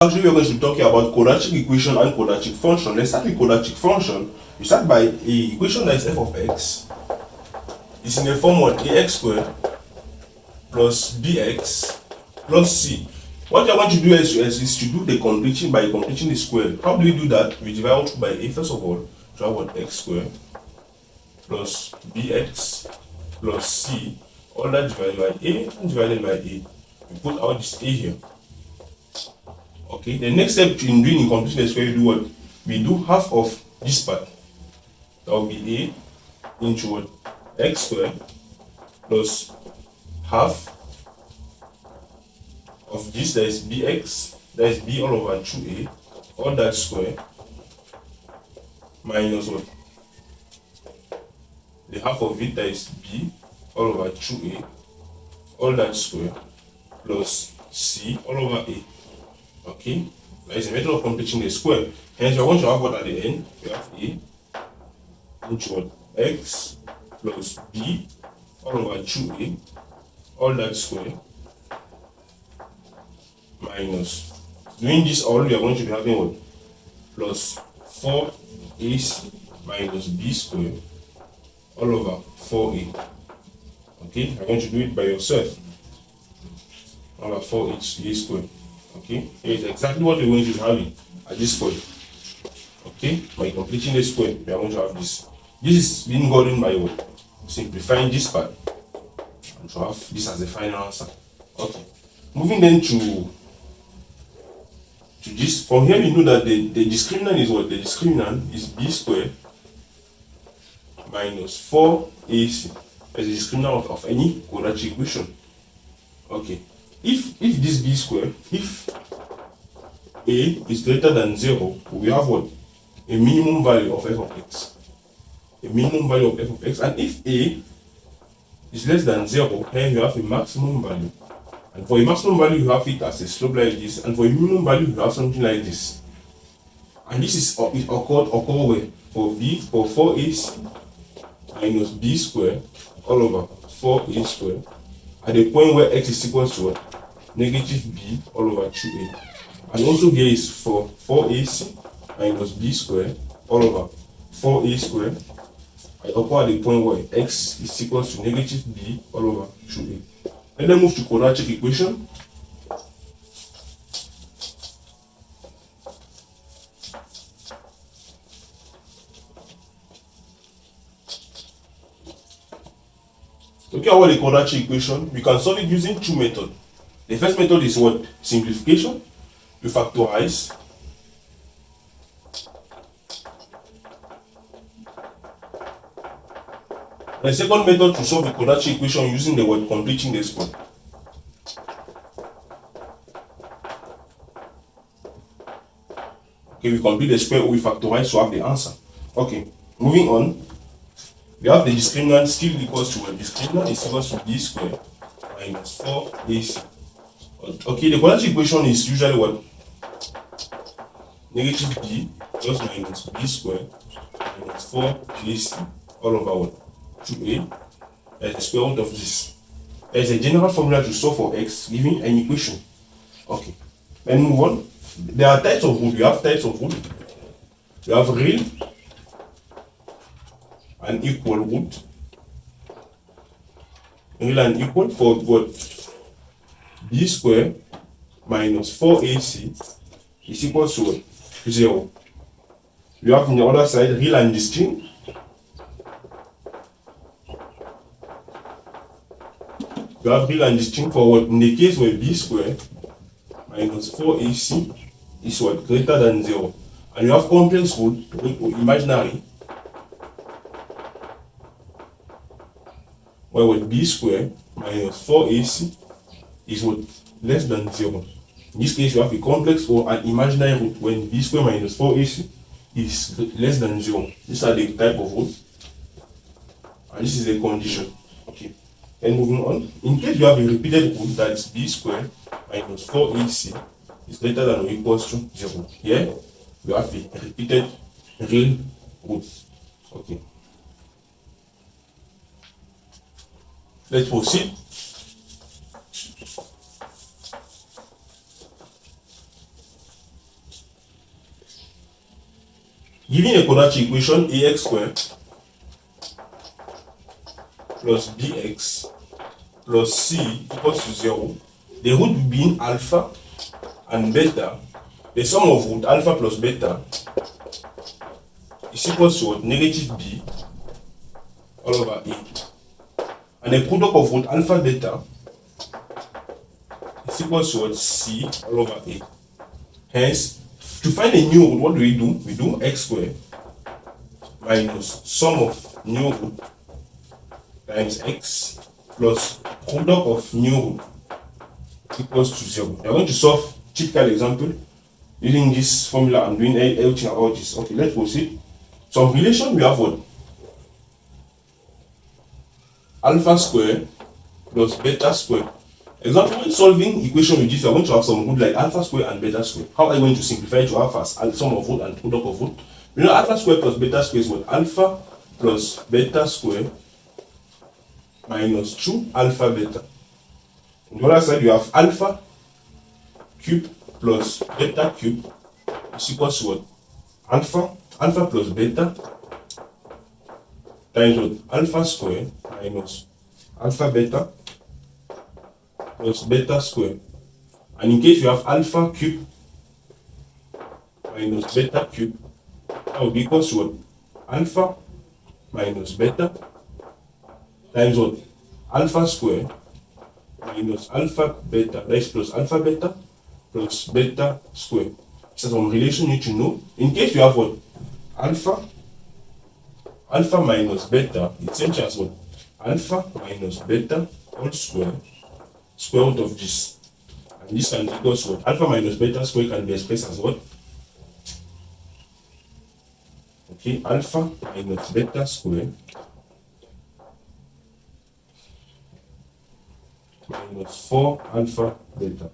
Actually, we're going to be talking about quadratic equation and quadratic function. Let's start with quadratic function. You start by a equation that is f of x is in the form of ax squared plus bx plus c. What I want you to do is to do the completion by completing the square. How do we do that? We divide out by a first of all. So I want x squared plus bx plus c, all that divided by a and divided by a. We put out this a here. Okay, the next step in doing in completing the square, we do what? We do half of this part. That will be a into what? X squared plus half of this, that is bx, that is b all over 2a, all that square, minus what? The half of it, that is b all over 2a, all that square, plus c all over a. Okay, that is a method of completing the square. Hence, we are going to have what at the end? We have a into what? X plus b all over 2a, all that square, minus, doing this all, we are going to be having what? Plus 4ac minus b square all over 4a. Okay, I'm going to do it by yourself. All over 4a square. Okay, here is exactly what we're going to be having at this point. Okay, by completing the square, we are going to have this. This is being gotten by what? Simplifying this part and to have this as the final answer. Okay, moving then to this. From here, we know that the discriminant is what? The discriminant is b squared minus 4ac as the discriminant of any quadratic equation. Okay. If this b square, if a is greater than 0, we have what? A minimum value of f of x. A minimum value of f of x. And if a is less than 0, then you have a maximum value. And for a maximum value, you have it as a slope like this. And for a minimum value, you have something like this. And this is it occur where? For 4ac minus b square all over 4a square at the point where x is equal to what? Negative b all over 2a. And also here is for 4ac minus b square all over 4a square at the point where x is equal to negative b all over 2a. And then move to quadratic equation. Looking at what the quadratic equation, we can solve it using two methods. The first method is what? Simplification. You factorize. The second method to solve the quadratic equation using the word completing the square. Okay, we complete the square, we factorize to have the answer. Okay, moving on. We have the discriminant still equals to what? Discriminant is equals to b squared minus 4ac. Okay, the quadratic equation is usually what? Negative b plus minus b squared minus 4ac all over what? 2a as the square root of this. There is a general formula to solve for x giving an equation. Okay, then move on. There are types of root. We have types of root. We have real and equal root. Real and equal for what? B square minus 4ac is equal to what? 0. We have on the other side real and distinct. We have real and distinct for what? In the case where b square minus 4ac is what? Greater than 0. And you have complex root or imaginary, where what? B square minus 4ac is what? Less than 0. In this case, you have a complex or an imaginary root when b square minus 4ac is less than 0. These are the type of root, and this is the condition. Okay. And moving on, in case you have a repeated root that is b square minus 4ac is greater than or equals to 0. Here, we have a repeated real root. Okay. Let's proceed. Given a quadratic equation ax squared plus bx plus c equals to 0, the root being alpha and beta, the sum of root alpha plus beta is equals to what? Negative b all over a. And the product of root alpha beta is equals to what? C all over a. Hence, to find a new root, what do? We do x squared minus sum of new root times x plus product of new root equals to 0. We are going to solve typical example using this formula. I'm doing everything about this. Okay, let's proceed. So in relation we have what? Alpha square plus beta square. Example, when solving equation with this, we are going to have some root like alpha square and beta square. How are you going to simplify it to alpha as sum of root and product of root? You know, alpha square plus beta square is what? Alpha plus beta square minus 2 alpha beta. On the other side, you have alpha cube plus beta cube is equals to what? Alpha plus beta times what? Alpha square minus alpha beta plus beta square. And in case you have alpha cube minus beta cube, that will be equals to what? Alpha minus beta times what? Alpha square minus alpha beta, that is plus alpha beta plus beta square. So some relation you need to know. In case you have what? Alpha minus beta, it's same as what? Alpha minus beta whole square root of this. And this can be equals to what? Alpha minus beta square can be expressed as what? Okay, alpha minus beta square minus 4 alpha beta.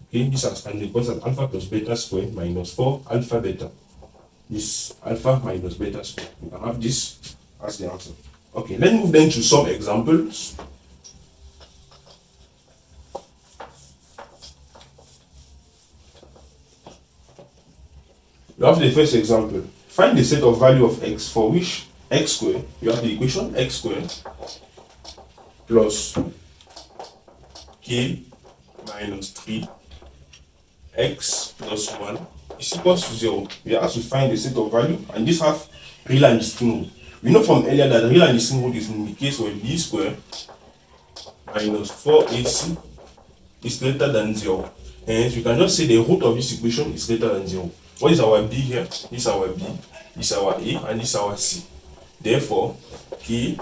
Okay, this can be equals as alpha plus beta square minus 4 alpha beta. This alpha minus beta square. You can have this as the answer. Okay, let's move then to some examples. You have the first example. Find the set of value of x for which x squared, you have the equation x squared plus k minus 3 x plus 1 is equals to 0. We are asked to find the set of value, and this have real and distinct root. We know from earlier that real and distinct root is in the case where b squared minus 4ac is greater than 0. Hence, we can just say the root of this equation is greater than 0. What is our b here? This is our b, this is our a, and this is our c. Therefore, k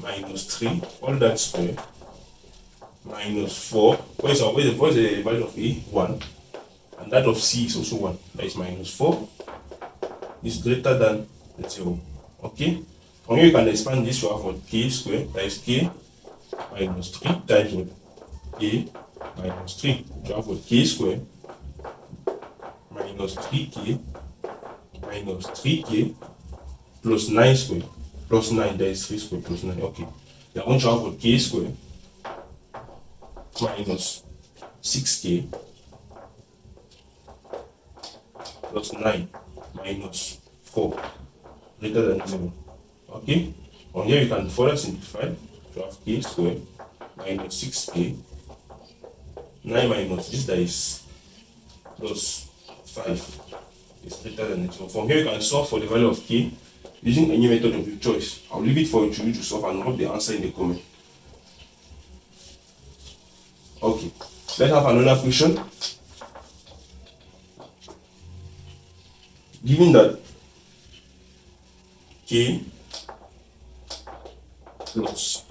minus 3, all that square, minus 4. What is the value of a? 1. And that of c is also 1. That is minus 4 is greater than 0. Okay? From here you can expand this to have what? K square, that is k minus 3 times what? A minus 3. You have what? K square minus 3k minus 3k plus 9 square plus 9, that is 3 square plus 9. Okay. Then once you have what? K square minus 6k plus 9 minus 4 greater than 0. Okay. On here you can further simplify to have k square minus 6k 9 minus this, that is plus 5 is greater than 0. From here you can solve for the value of k using any method of your choice. I'll leave it for you to solve and drop the answer in the comment. Okay, let's have another question. Given that k plus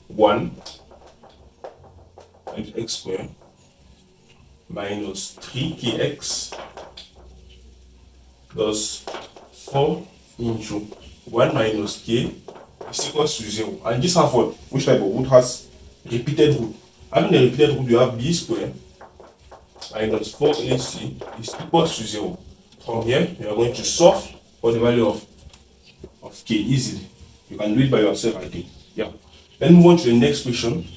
1 and x squared minus 3kx plus 4 into 1 minus k is equals to 0. And this have what? Which type of root has repeated root? Having the repeated root, you have b squared minus 4ac is equals to 0. From here, you are going to solve for the value of k easily. You can do it by yourself, I think. Yeah. Then move on to the next question.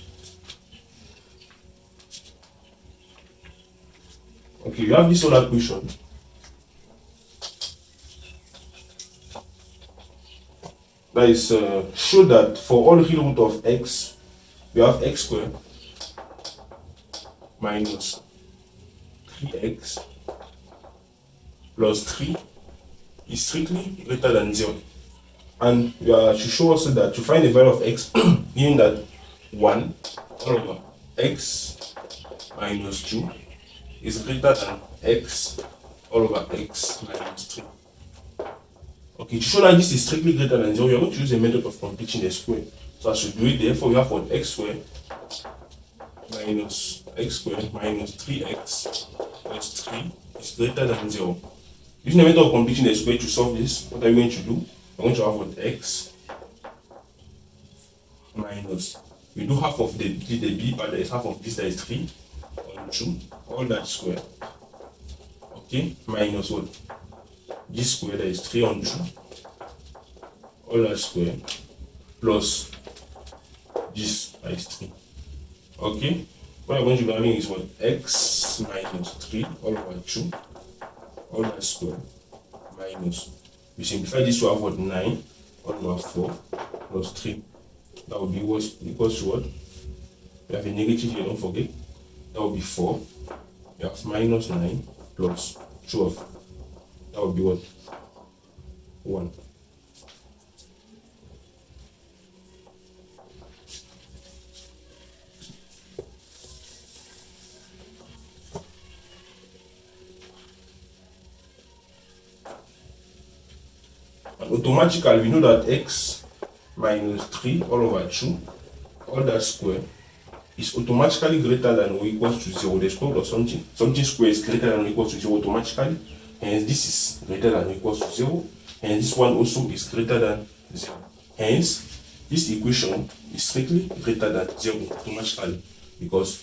Okay, you have this other question. that is show that for all real root of x, we have x squared minus 3x plus 3 is strictly greater than 0. And you are to show also that to find the value of x, given that 1 over x minus 2 is greater than x all over x minus 3. Okay, to show that this is strictly greater than 0, we are going to use a method of completing the square. So as you do it, therefore we have what x squared minus x squared minus 3x plus 3 is greater than 0. Using the method of completing the square to solve this, what are we going to do? We're going to have what x minus, we do half of the b part, that is half of this, that is 3 on 2, all that square. Okay, minus what? This square, that is 3 on 2, all that square, plus this, that is 3. Okay, what I'm going to be having is what? X minus 3 all over 2, all that square, minus, we simplify this to have what? 9 all over 4 plus 3. That will be what? Equals to what? We have a negative here, don't forget. That will be 4. We have minus 9 plus 12. That will be what? 1. And automatically, we know that x minus 3 all over 2, all that square, is automatically greater than or equals to 0. The square root of something square is greater than or equals to 0 automatically. Hence, this is greater than or equals to 0. And this one also is greater than 0. Hence, this equation is strictly greater than 0 automatically, because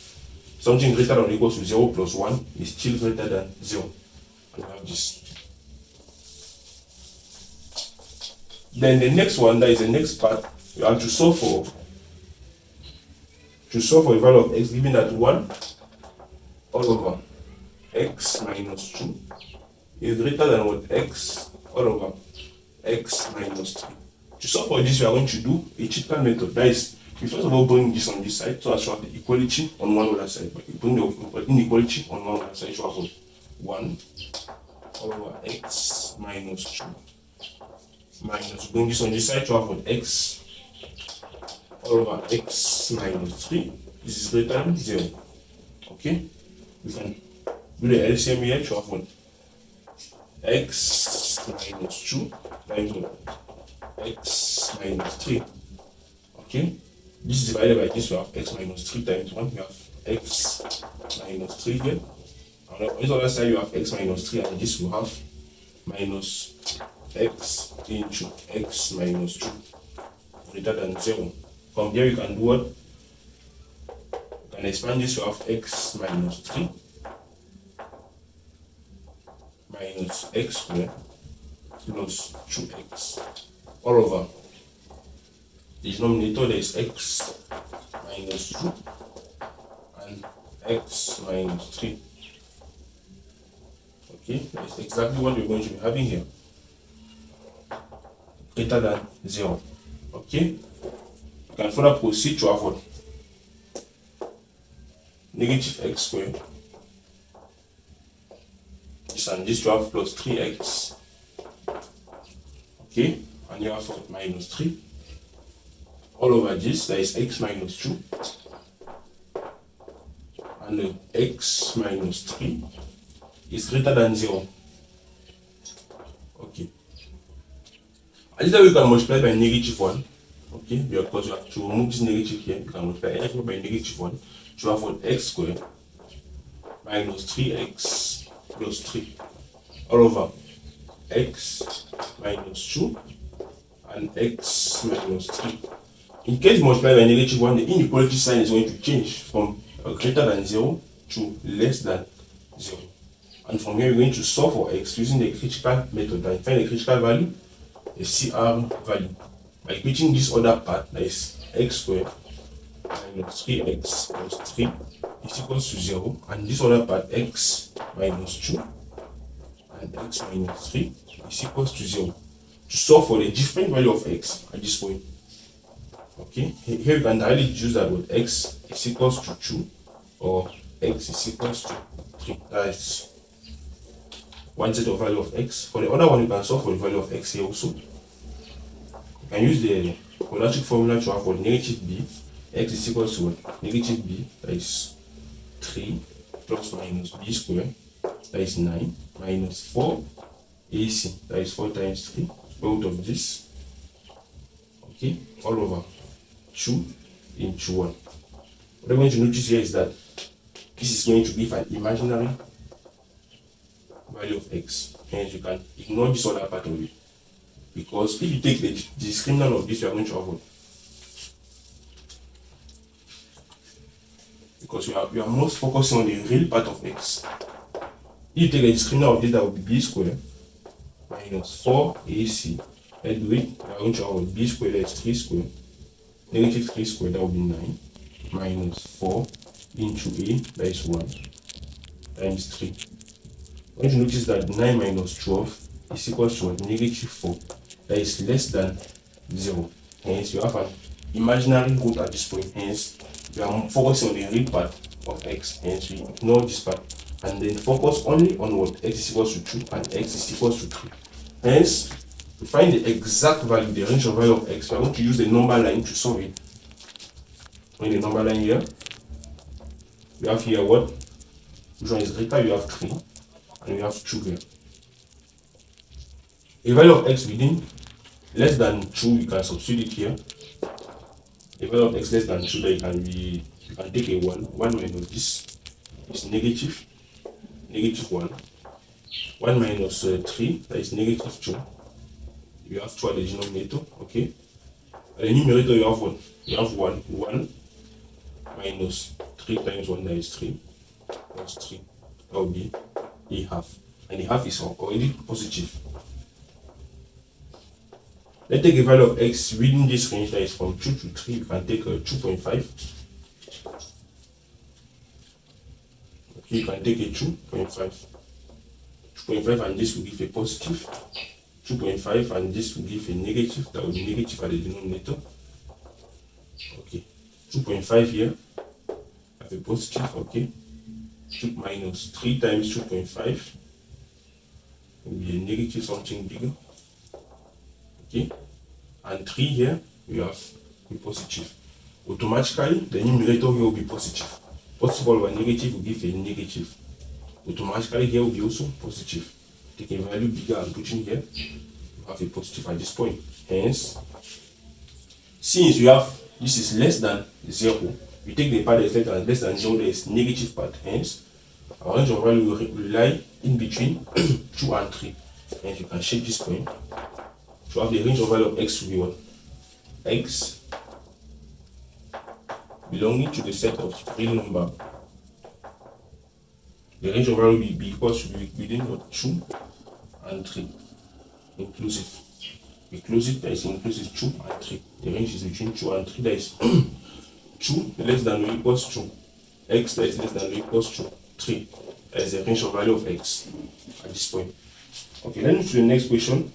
something greater than or equals to 0 plus 1 is still greater than 0. And we have this. Then the next one, that is the next part, you have to solve for the value of x, given that 1 all over x minus 2 is greater than what? X all over x minus 3. To solve for this, we are going to do a cheaper method. That is, we first of all bring this on this side, so as to have the equality on one other side. But you bring the inequality on one other side, so have 1 all over x minus 2. Minus, bring this on this side to have what? X all over x minus 3. This is greater than 0. Okay, we can do the LCM here to have what? X minus 2 times what? X minus 3. Okay, this is divided by this, we have x minus 3 times 1, we have x minus 3 here. And on this other side, you have x minus 3, and this will have minus x into x minus 2 greater than 0. From here, you can do what? You can expand this to have x minus 3 minus x squared plus 2x all over the denominator. There is x minus 2 and x minus 3. Okay, that is exactly what we're going to be having here. Greater than 0. Okay, you can further proceed to have what? Negative x squared. This and this to have plus 3x. Okay, and you have what? Minus 3 all over this, that is x minus 2, and x minus 3 is greater than 0. Okay, and this way we can multiply by negative 1. Okay, because you have to remove this negative here, you can multiply everything by negative 1 to have what? X squared minus 3x plus 3 all over x minus 2 and x minus 3. In case you multiply by negative 1, the inequality sign is going to change from greater than 0 to less than 0. And from here, we're going to solve for x using the critical method and find the critical value, the CR value, by equating this other part, that is x squared minus 3x plus 3 is equals to 0, and this other part, x minus 2 and x minus 3 is equals to 0. to solve for the different value of x at this point. Okay, here you can directly use that word x is equals to 2 or x is equals to 3. That's one set of value of x. For the other one, you can solve for the value of x here also. You can use the quadratic formula to have for negative b. X is equals to what? Negative b, that is 3 plus minus b squared, that is 9, minus 4 ac, that is 4 times 3, square root of this, okay, all over 2 into 1. What I'm going to notice here is that this is going to give an imaginary value of x. Hence, you can ignore this other part of it. Because if you take the discriminant of this, you are going to avoid. Because you are most focusing on the real part of x. If you take the discriminant of this, that will be b squared minus 4ac. Let's do it. We are going to avoid b squared, that is 3 squared. Negative 3 squared, that will be 9. Minus 4 into a, that is 1. Times 3. I want you to notice that 9 minus 12 is equals to negative 4. That is less than 0. Hence, you have an imaginary root at this point. Hence, you are focusing on the real part of x. Hence, we ignore this part and then focus only on what x is equals to 2 and x is equals to 3. Hence, to find the exact value, the range of value of x, we are going to use the number line to solve it. In the number line here, we have here what? Which one is greater? You have 3 and we have 2 here. A value of x within less than 2, you can substitute it here. A value of x less than 2, that you can take a 1. 1 minus this is negative 1. 1 minus 3, that is negative 2. You have 2 at the denominator, okay? At the numerator, you have 1. You have 1 minus 3 times 1, that is 3, plus 3. That will be a half. And the half is already positive. Let's take a value of x within this range, that is from 2 to 3. You can take 2.5. Okay, you can take a 2.5. 2.5 and this will give a positive. 2.5 and this will give a negative. That will be negative at the denominator. Okay, 2.5 here. Have a positive, okay. 2 minus 3 times 2.5 will be a negative something bigger. Okay, and 3 here we have a positive. Automatically the numerator here will be positive. Positive over negative will give a negative. Automatically here will be also positive. Take a value bigger and put in here, you have a positive at this point. Hence, since you have this is less than 0, we take the part that is less than 0, there is negative part. Hence, our range of value will lie in between 2 and 3. Hence, you can shape this point. So have the range of value of x to be what? X belonging to the set of real number. The range of value will be equal to be within what? 2 and 3. Inclusive. We close it, that is inclusive 2 and 3. The range is between 2 and 3, that is 2 less than or equals to x, that is less than or equals to 3. That is the range of value of x at this point. Okay, let's move to the next question.